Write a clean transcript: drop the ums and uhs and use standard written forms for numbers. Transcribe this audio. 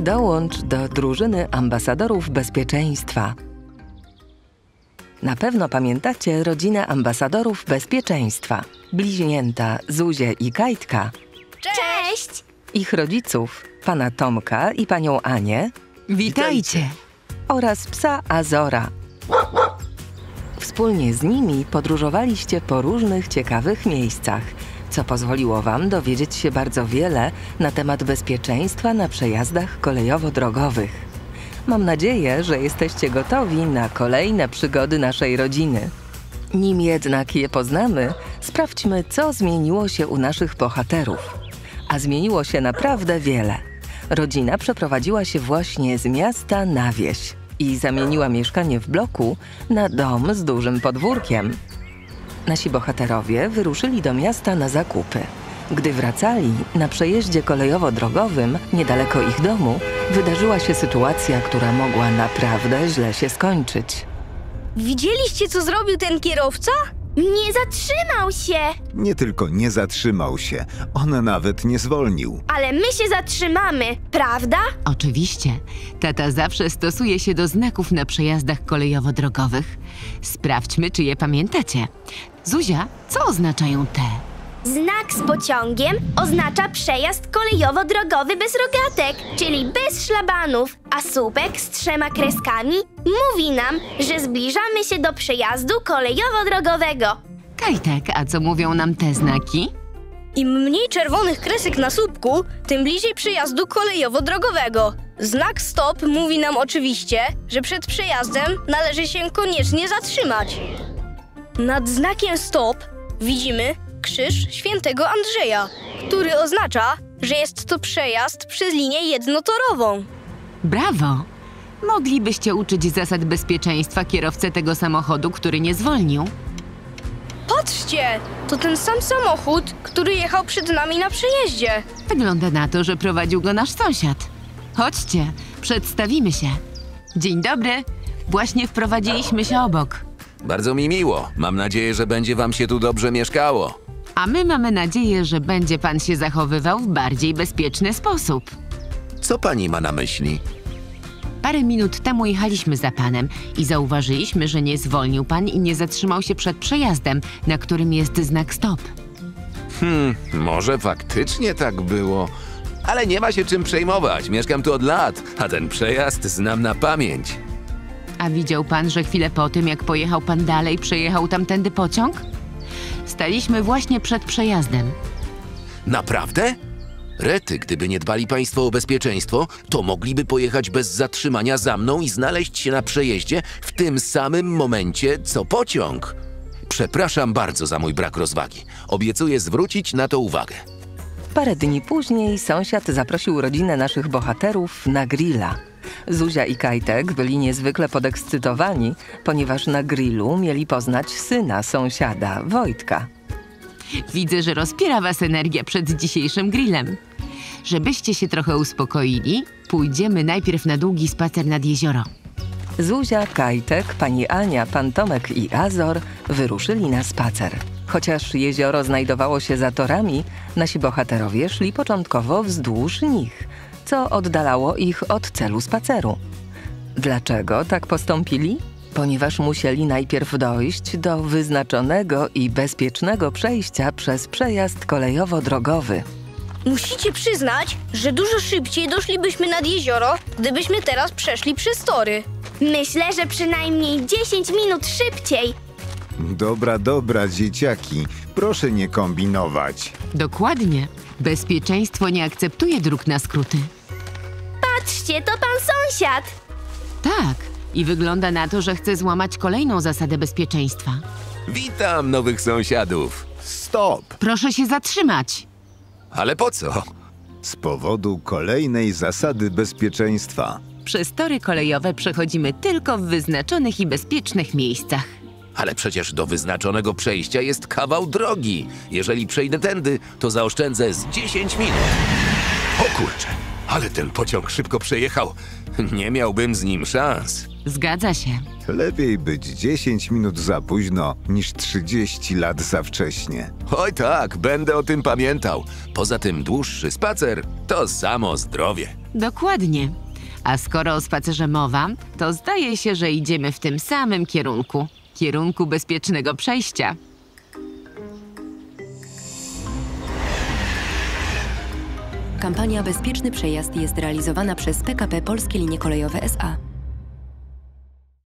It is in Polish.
Dołącz do drużyny ambasadorów bezpieczeństwa. Na pewno pamiętacie rodzinę ambasadorów bezpieczeństwa. Bliźnięta Zuzię i Kajtka, Cześć! ich rodziców, pana Tomka i panią Anię Witajcie! oraz psa Azora. Wspólnie z nimi podróżowaliście po różnych ciekawych miejscach, co pozwoliło wam dowiedzieć się bardzo wiele na temat bezpieczeństwa na przejazdach kolejowo-drogowych. Mam nadzieję, że jesteście gotowi na kolejne przygody naszej rodziny. Nim jednak je poznamy, sprawdźmy, co zmieniło się u naszych bohaterów. A zmieniło się naprawdę wiele. Rodzina przeprowadziła się właśnie z miasta na wieś i zamieniła mieszkanie w bloku na dom z dużym podwórkiem. Nasi bohaterowie wyruszyli do miasta na zakupy. Gdy wracali, na przejeździe kolejowo-drogowym, niedaleko ich domu, wydarzyła się sytuacja, która mogła naprawdę źle się skończyć. Widzieliście, co zrobił ten kierowca? Nie zatrzymał się! Nie tylko nie zatrzymał się, on nawet nie zwolnił. Ale my się zatrzymamy, prawda? Oczywiście. Tata zawsze stosuje się do znaków na przejazdach kolejowo-drogowych. Sprawdźmy, czy je pamiętacie. Zuzia, co oznaczają te? Znak z pociągiem oznacza przejazd kolejowo-drogowy bez rogatek, czyli bez szlabanów, a słupek z 3 kreskami mówi nam, że zbliżamy się do przejazdu kolejowo-drogowego. Kajtek, a co mówią nam te znaki? Im mniej czerwonych kresek na słupku, tym bliżej przejazdu kolejowo-drogowego. Znak stop mówi nam oczywiście, że przed przejazdem należy się koniecznie zatrzymać. Nad znakiem stop widzimy krzyż świętego Andrzeja, który oznacza, że jest to przejazd przez linię jednotorową. Brawo! Moglibyście uczyć zasad bezpieczeństwa kierowcę tego samochodu, który nie zwolnił. Patrzcie, to ten sam samochód, który jechał przed nami na przejeździe. Wygląda na to, że prowadził go nasz sąsiad. Chodźcie, przedstawimy się. Dzień dobry. Właśnie wprowadziliśmy się obok. Bardzo mi miło. Mam nadzieję, że będzie wam się tu dobrze mieszkało. A my mamy nadzieję, że będzie pan się zachowywał w bardziej bezpieczny sposób. Co pani ma na myśli? Parę minut temu jechaliśmy za panem i zauważyliśmy, że nie zwolnił pan i nie zatrzymał się przed przejazdem, na którym jest znak stop. Może faktycznie tak było. Ale nie ma się czym przejmować. Mieszkam tu od lat, a ten przejazd znam na pamięć. A widział pan, że chwilę po tym, jak pojechał pan dalej, przejechał tamtędy pociąg? Staliśmy właśnie przed przejazdem. Naprawdę? Rety, gdyby nie dbali państwo o bezpieczeństwo, to mogliby pojechać bez zatrzymania za mną i znaleźć się na przejeździe w tym samym momencie, co pociąg. Przepraszam bardzo za mój brak rozwagi. Obiecuję zwrócić na to uwagę. Parę dni później sąsiad zaprosił rodzinę naszych bohaterów na grilla. Zuzia i Kajtek byli niezwykle podekscytowani, ponieważ na grillu mieli poznać syna sąsiada, Wojtka. Widzę, że rozpiera was energia przed dzisiejszym grillem. Żebyście się trochę uspokoili, pójdziemy najpierw na długi spacer nad jezioro. Zuzia, Kajtek, pani Ania, pan Tomek i Azor wyruszyli na spacer. Chociaż jezioro znajdowało się za torami, nasi bohaterowie szli początkowo wzdłuż nich, co oddalało ich od celu spaceru. Dlaczego tak postąpili? Ponieważ musieli najpierw dojść do wyznaczonego i bezpiecznego przejścia przez przejazd kolejowo-drogowy. Musicie przyznać, że dużo szybciej doszlibyśmy nad jezioro, gdybyśmy teraz przeszli przez tory. Myślę, że przynajmniej 10 minut szybciej. Dobra, dzieciaki, proszę nie kombinować. Dokładnie. Bezpieczeństwo nie akceptuje dróg na skróty. Patrzcie, to pan sąsiad. Tak. I wygląda na to, że chce złamać kolejną zasadę bezpieczeństwa. Witam nowych sąsiadów. Stop! Proszę się zatrzymać. Ale po co? Z powodu kolejnej zasady bezpieczeństwa. Przez tory kolejowe przechodzimy tylko w wyznaczonych i bezpiecznych miejscach. Ale przecież do wyznaczonego przejścia jest kawał drogi. Jeżeli przejdę tędy, to zaoszczędzę z 10 minut. O kurczę, ale ten pociąg szybko przejechał. Nie miałbym z nim szans. Zgadza się. Lepiej być 10 minut za późno, niż 30 lat za wcześnie. Oj tak, będę o tym pamiętał. Poza tym dłuższy spacer to samo zdrowie. Dokładnie. A skoro o spacerze mowa, to zdaje się, że idziemy w tym samym kierunku bezpiecznego przejścia. Kampania Bezpieczny Przejazd jest realizowana przez PKP Polskie Linie Kolejowe S.A.